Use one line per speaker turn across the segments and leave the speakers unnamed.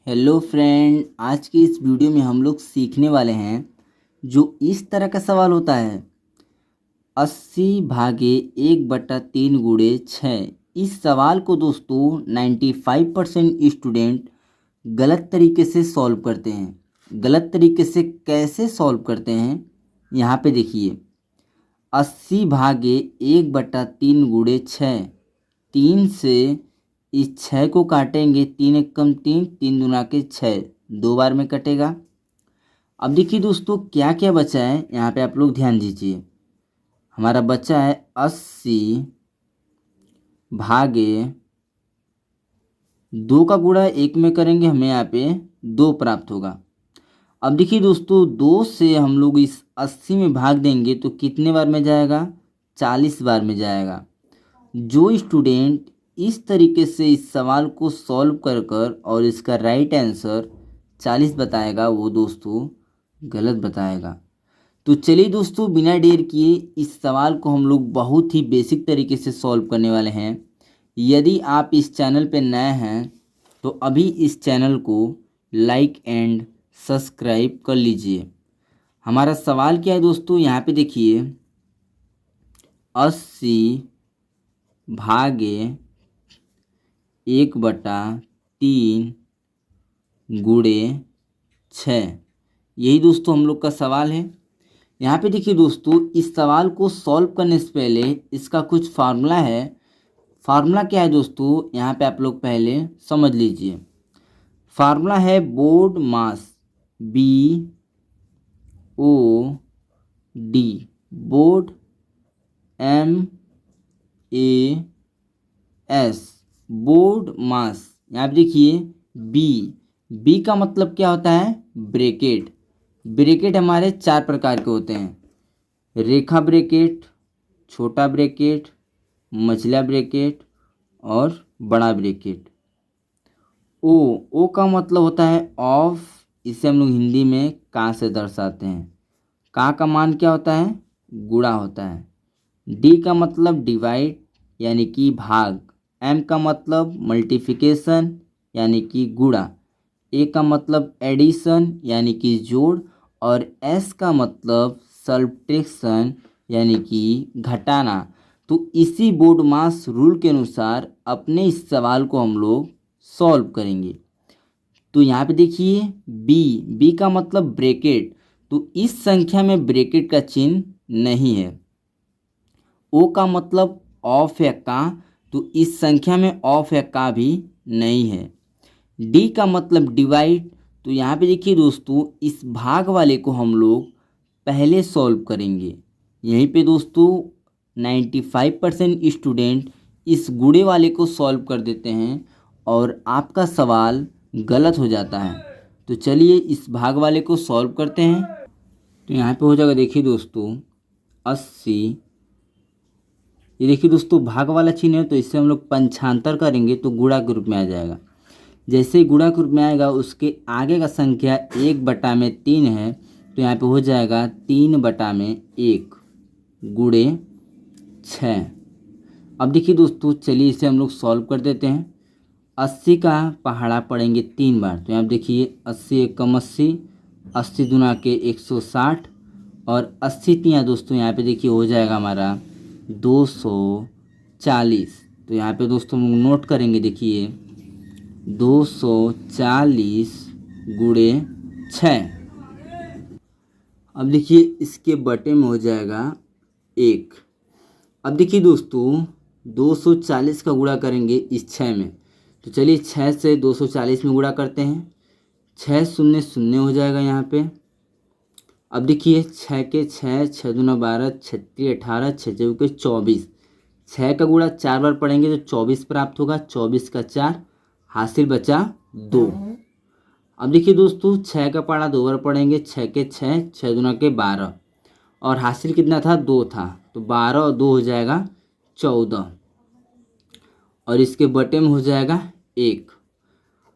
Hello friend, आज की इस वीडियो में हम लोग सीखने वाले हैं जो इस तरह का सवाल होता है 80/1/3 गुणे 6। इस सवाल को दोस्तों 95% स्टूडेंट गलत तरीके से सॉल्व करते हैं। गलत तरीके से कैसे सॉल्व करते हैं यहाँ पे देखिए। 80/1/3 गुणे 6, 3 से इस 6 को काटेंगे, 3 एकम 3, 3 दूना के 6, 2 बार में कटेगा। अब देखिए दोस्तों क्या क्या बचा है, यहाँ पे आप लोग ध्यान दीजिए। हमारा बचा है 80/2 का गुणा 1 में करेंगे, हमें यहाँ पे 2 प्राप्त होगा। अब देखिए दोस्तों 2 से हम लोग इस 80 में भाग देंगे तो कितने बार में जाएगा, 40 बार में जाएगा। जो स्टूडेंट इस तरीके से इस सवाल को सॉल्व कर कर और इसका राइट आंसर 40 बताएगा वो दोस्तों गलत बताएगा। तो चलिए दोस्तों बिना देर किए इस सवाल को हम लोग बहुत ही बेसिक तरीके से सॉल्व करने वाले हैं। यदि आप इस चैनल पर नए हैं तो अभी इस चैनल को लाइक एंड सब्सक्राइब कर लीजिए। हमारा सवाल क्या है दोस्तों, यहाँ पे देखिए 80/1/3 गुणे 6, यही दोस्तों हम लोग का सवाल है। यहाँ पे देखिए दोस्तों इस सवाल को सॉल्व करने से पहले इसका कुछ फार्मूला है। फार्मूला क्या है दोस्तों, यहाँ पे आप लोग पहले समझ लीजिए। फार्मूला है बोर्ड मास, BOD, बोर्ड MAS, बोर्ड मास। यहाँ पे देखिए बी का मतलब क्या होता है, ब्रैकेट। ब्रैकेट हमारे 4 प्रकार के होते हैं, रेखा ब्रैकेट, छोटा ब्रैकेट, मझला ब्रैकेट और बड़ा ब्रैकेट। ओ का मतलब होता है ऑफ, इसे हम लोग हिंदी में का से दर्शाते हैं। का मान क्या होता है, गुणा होता है। डी का मतलब डिवाइड यानी कि भाग। एम का मतलब मल्टीप्लिकेशन यानी कि गुणा। ए का मतलब एडिशन यानी कि जोड़। और एस का मतलब सब्ट्रैक्शन यानी कि घटाना। तो इसी बोर्ड मास रूल के अनुसार अपने इस सवाल को हम लोग सॉल्व करेंगे। तो यहाँ पे देखिए बी का मतलब ब्रैकेट, तो इस संख्या में ब्रैकेट का चिन्ह नहीं है। ओ का मतलब ऑफ या का, तो इस संख्या में ऑफ या का भी नहीं है। डी का मतलब डिवाइड, तो यहाँ पे देखिए दोस्तों इस भाग वाले को हम लोग पहले सॉल्व करेंगे। यहीं पे दोस्तों 95% स्टूडेंट इस गुणे वाले को सॉल्व कर देते हैं और आपका सवाल गलत हो जाता है। तो चलिए इस भाग वाले को सॉल्व करते हैं। तो यहाँ पे हो जाएगा, देखिए दोस्तों 80, ये देखिए दोस्तों भाग वाला चिन्ह है तो इससे हम लोग पंचांतर करेंगे तो गुणा के रूप में आ जाएगा। जैसे ही गुणा के रूप में आएगा उसके आगे का संख्या 1/3 है, तो यहाँ पे हो जाएगा 3/1 गुणे 6। अब देखिए दोस्तों चलिए इसे हम लोग सॉल्व कर देते हैं। 80 का पहाड़ा पढ़ेंगे 3 बार, तो यहाँ देखिए 80 एकम 80, 80 दूना के 160 और 80 तिया दोस्तों यहाँ पे देखिए हो जाएगा हमारा 240। तो यहाँ पे दोस्तों हम नोट करेंगे, देखिए 240 गुणे 6। अब देखिए इसके बटे में हो जाएगा 1। अब देखिए दोस्तों 240 का गुणा करेंगे इस 6 में, तो चलिए 6 से 240 में गुणा करते हैं। 6 शून्य शून्य हो जाएगा यहाँ पे। अब देखिए 6 के 6, 6 दूना 12, 36 18, 6 चौके 24। 6 का गुणा 4 बार पढ़ेंगे तो 24 प्राप्त होगा। 24 का 4, हासिल बचा 2। अब देखिए दोस्तों 6 का पढ़ा 2 बार पढ़ेंगे, 6 के 6, 6 दूना के 12 और हासिल कितना था, 2 था, तो 12 और 2 हो जाएगा 14 और इसके बटे में हो जाएगा 1।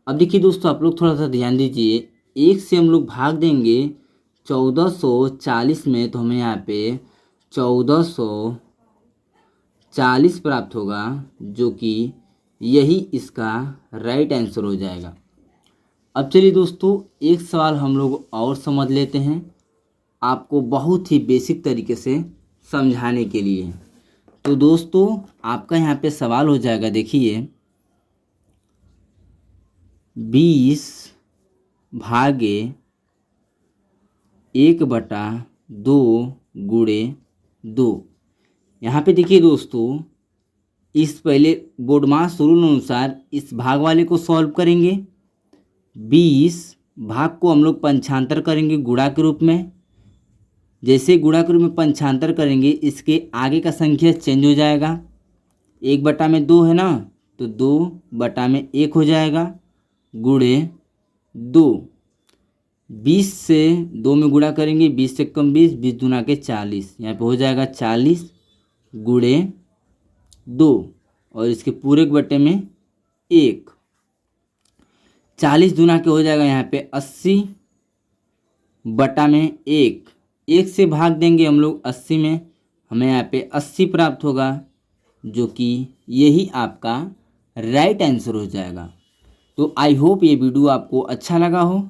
अब देखिए दोस्तों आप लोग थोड़ा सा ध्यान दीजिए, 1 से हम लोग भाग देंगे 1440 में, तो हमें यहाँ पे 1440 प्राप्त होगा, जो कि यही इसका राइट आंसर हो जाएगा। अब चलिए दोस्तों एक सवाल हम लोग और समझ लेते हैं, आपको बहुत ही बेसिक तरीके से समझाने के लिए। तो दोस्तों आपका यहाँ पे सवाल हो जाएगा, देखिए 20 भागे 1/2 गुणे 2। यहाँ पे देखिए दोस्तों, इस पहले बोडमास रूल अनुसार इस भाग वाले को सॉल्व करेंगे। 20 भाग को हम लोग पंचांतर करेंगे गुणा के रूप में। जैसे गुणा के रूप में पंचांतर करेंगे, इसके आगे का संख्या चेंज हो जाएगा। 1/2 है ना, तो 2/1 हो जाएगा गुणे 2। 20 से 2 में गुणा करेंगे, 20 से कम 20, 20 दूना के 40, यहाँ पे हो जाएगा 40 गुणे 2 और इसके पूरे के बटे में 1। 40 दूना के हो जाएगा यहाँ पे 80 बटा में 1। 1 से भाग देंगे हम लोग 80 में, हमें यहाँ पे 80 प्राप्त होगा, जो कि यही आपका राइट आंसर हो जाएगा। तो आई होप ये वीडियो आपको अच्छा लगा हो।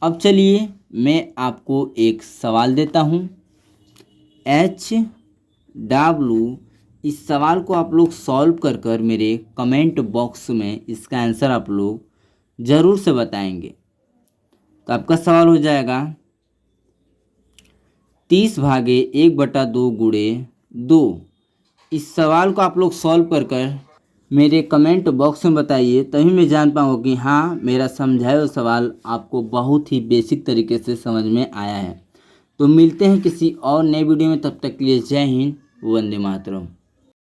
अब चलिए मैं आपको एक सवाल देता हूँ, HW। इस सवाल को आप लोग सॉल्व कर कर मेरे कमेंट बॉक्स में इसका आंसर आप लोग ज़रूर से बताएंगे। तो आपका सवाल हो जाएगा 30 भागे 1/2 गुणे 2। इस सवाल को आप लोग सॉल्व कर कर मेरे कमेंट बॉक्स में बताइए, तभी मैं जान पाऊँगा कि हाँ मेरा समझाया हुआ सवाल आपको बहुत ही बेसिक तरीके से समझ में आया है। तो मिलते हैं किसी और नए वीडियो में, तब तक के लिए जय हिंद, वंदे मातरम।